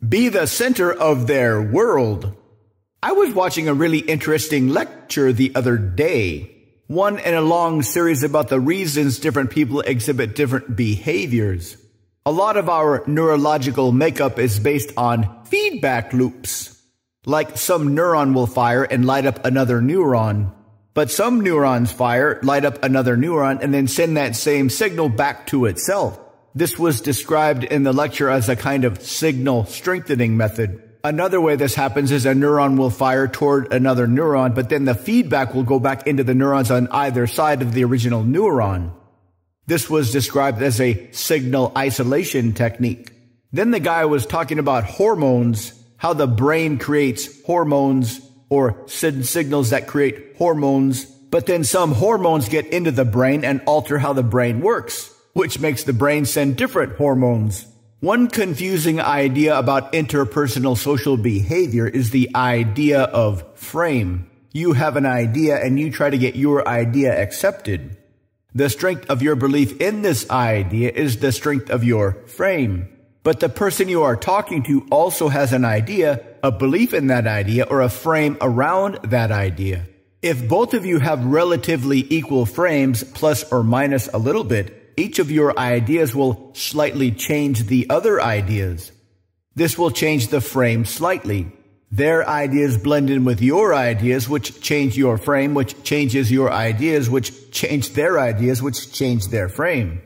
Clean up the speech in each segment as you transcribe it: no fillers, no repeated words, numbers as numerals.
Be the center of their world. I was watching a really interesting lecture the other day. One in a long series about the reasons different people exhibit different behaviors. A lot of our neurological makeup is based on feedback loops. Like some neuron will fire and light up another neuron. But some neurons fire, light up another neuron, and then send that same signal back to itself. This was described in the lecture as a kind of signal strengthening method. Another way this happens is a neuron will fire toward another neuron, but then the feedback will go back into the neurons on either side of the original neuron. This was described as a signal isolation technique. Then the guy was talking about hormones, how the brain creates hormones or signals that create hormones, but then some hormones get into the brain and alter how the brain works, which makes the brain send different hormones. One confusing idea about interpersonal social behavior is the idea of frame. You have an idea and you try to get your idea accepted. The strength of your belief in this idea is the strength of your frame. But the person you are talking to also has an idea, a belief in that idea, or a frame around that idea. If both of you have relatively equal frames, plus or minus a little bit, each of your ideas will slightly change the other ideas. This will change the frame slightly. Their ideas blend in with your ideas, which change your frame, which changes your ideas, which change their ideas, which change their frame.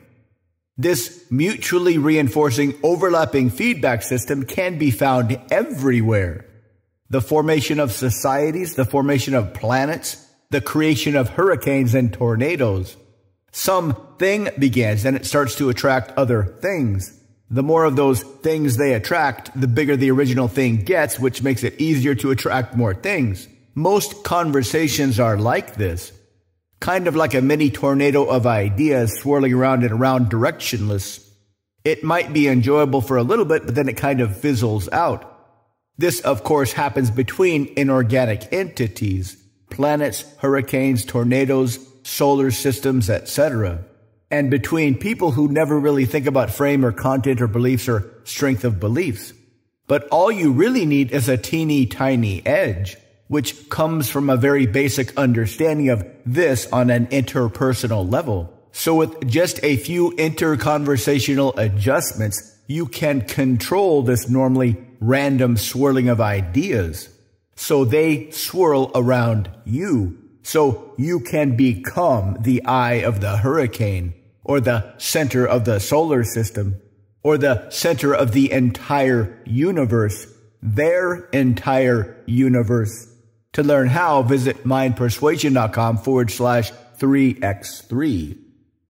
This mutually reinforcing overlapping feedback system can be found everywhere. The formation of societies, the formation of planets, the creation of hurricanes and tornadoes. Something begins and it starts to attract other things. The more of those things they attract, the bigger the original thing gets, which makes it easier to attract more things. Most conversations are like this. Kind of like a mini tornado of ideas swirling around and around directionless. It might be enjoyable for a little bit, but then it kind of fizzles out. This, of course, happens between inorganic entities, planets, hurricanes, tornadoes, solar systems, etc. And between people who never really think about frame or content or beliefs or strength of beliefs. But all you really need is a teeny tiny edge, which comes from a very basic understanding of this on an interpersonal level. So with just a few interconversational adjustments, you can control this normally random swirling of ideas. So they swirl around you. So you can become the eye of the hurricane, or the center of the solar system, or the center of the entire universe, their entire universe. To learn how, visit mindpersuasion.com/3x3.